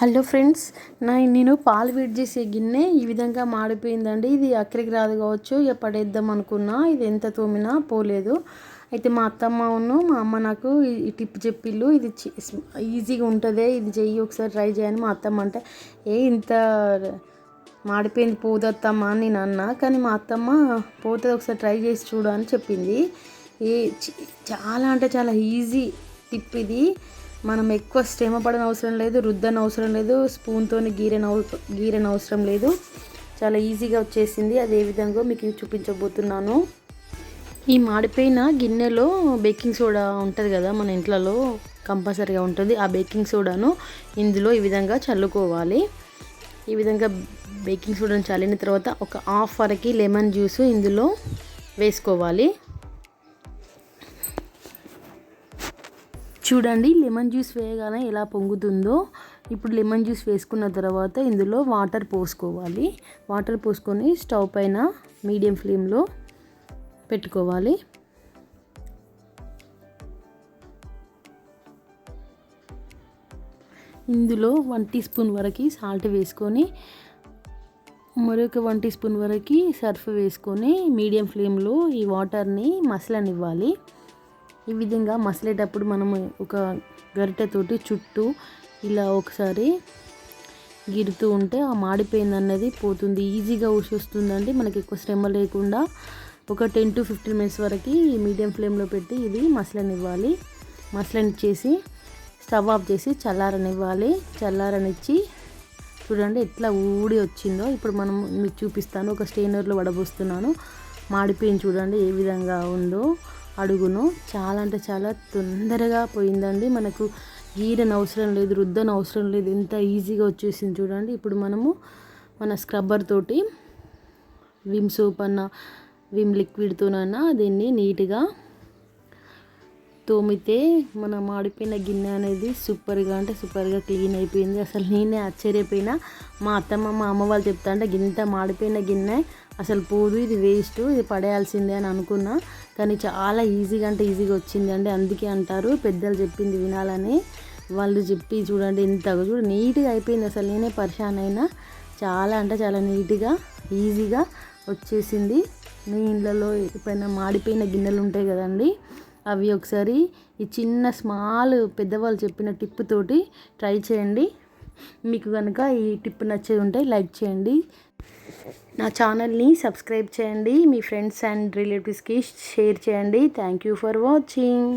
Hello friends, నేను పాలు వేడి చేసే గిన్నె ఈ విధంగా మాడిపోయిందండి. ఇది అక్కడికి రాదు కావచ్చు, ఇక పడేద్దాం అనుకున్నా. ఇది ఎంత తోమినా పోలేదు. అయితే మా అత్తమ్మను మా అమ్మ నాకు ఈ టిప్ చెప్పిళ్ళు, ఇది ఈజీగా ఉంటుంది, ఇది చెయ్యి ఒకసారి ట్రై చేయని మా అత్తమ్మ అంటే, ఇంత మాడిపోయింది పోదత్తమ్మ అని నేను అన్నా. కానీ మా అత్తమ్మ పోతుంది, ఒకసారి ట్రై చేసి చూడు అని చెప్పింది. చాలా అంటే చాలా ఈజీ టిప్ ఇది. మనం ఎక్కువ శ్రమ పడని అవసరం లేదు, రుద్దన అవసరం లేదు, స్పూన్తో గీరని అవసరం లేదు. చాలా ఈజీగా వచ్చేసింది. అదే విధంగా మీకు చూపించబోతున్నాను. ఈ మాడిపోయిన గిన్నెలో బేకింగ్ సోడా ఉంటుంది కదా, మన ఇంట్లలో కంపల్సరీగా ఉంటుంది. ఆ బేకింగ్ సోడాను ఇందులో ఈ విధంగా చల్లుకోవాలి. ఈ విధంగా బేకింగ్ సోడాను చల్లిన తర్వాత ఒక హాఫ్ వరకు లెమన్ జ్యూస్ ఇందులో వేసుకోవాలి. చూడండి, లెమన్ జ్యూస్ వేయగానే ఎలా పొంగుతుందో. ఇప్పుడు లెమన్ జ్యూస్ వేసుకున్న తర్వాత ఇందులో వాటర్ పోసుకోవాలి. వాటర్ పోసుకొని స్టవ్ పైన మీడియం ఫ్లేమ్లో పెట్టుకోవాలి. ఇందులో 1 టీ స్పూన్ వరకు సాల్ట్ వేసుకొని మరొక 1 టీ స్పూన్ వరకు సర్ఫ్ వేసుకొని మీడియం ఫ్లేమ్లో ఈ వాటర్ని మసలనివ్వాలి. ఈ విధంగా మసలేటప్పుడు మనము ఒక గరిటెతోటి చుట్టూ ఇలా ఒకసారి గిరుతూ ఉంటే ఆ మాడిపోయింది అన్నది పోతుంది. ఈజీగా వస్తుందండి, మనకి ఎక్కువ శ్రమ లేకుండా. ఒక 10 to 15 మినిట్స్ వరకు మీడియం ఫ్లేమ్లో పెట్టి ఇది మసలనివ్వాలి. మసలనిచ్చేసి స్టవ్ ఆఫ్ చేసి చల్లారనివ్వాలి. చల్లారనిచ్చి చూడండి ఎట్లా ఊడి వచ్చిందో. ఇప్పుడు మనం మీకు చూపిస్తాను. ఒక స్టెయినర్లో వడబోస్తున్నాను. మాడిపోయింది చూడండి ఏ విధంగా ఉందో. అడుగును చాలా అంటే చాలా తొందరగా పోయిందండి. మనకు గీరని అవసరం లేదు, రుద్దన అవసరం లేదు, ఎంత ఈజీగా వచ్చేసింది చూడండి. ఇప్పుడు మనము మన స్క్రబ్బర్ తోటి విమ్ సోప్ అన్న విమ్ లిక్విడ్తోనన్నా దీన్ని నీట్గా తోమితే మన మాడిపోయిన గిన్నె అనేది సూపర్గా అంటే సూపర్గా క్లీన్ అయిపోయింది. అసలు నేనే ఆశ్చర్యపోయినా. మా అత్తమ్మ మా అమ్మ వాళ్ళు చెప్తా అంటే గింత మాడిపోయిన గిన్నె అసలు పోదు, ఇది వేస్ట్, ఇది పడేయాల్సిందే అని అనుకున్నా. కానీ చాలా ఈజీగా అంటే ఈజీగా వచ్చిందండి. అందుకే అంటారు పెద్దలు చెప్పింది వినాలని. వాళ్ళు చెప్పి చూడండి ఎంత నీట్గా అయిపోయింది. అసలు నేనే పరిశాన్ అయినా. చాలా అంటే చాలా నీట్గా ఈజీగా వచ్చేసింది. మీ ఇళ్ళలో ఎప్పుడైనా మాడిపోయిన గిన్నెలు ఉంటాయి కదండి, అవి ఒకసారి ఈ చిన్న స్మాల్ పెద్దవాళ్ళు చెప్పిన టిప్ తోటి ట్రై చేయండి. మీకు కనుక ఈ టిప్ నచ్చేది ఉంటే లైక్ చేయండి. నా ఛానల్ని సబ్స్క్రైబ్ చేయండి. మీ ఫ్రెండ్స్ అండ్ రిలేటివ్స్కి షేర్ చేయండి. Thank you for watching.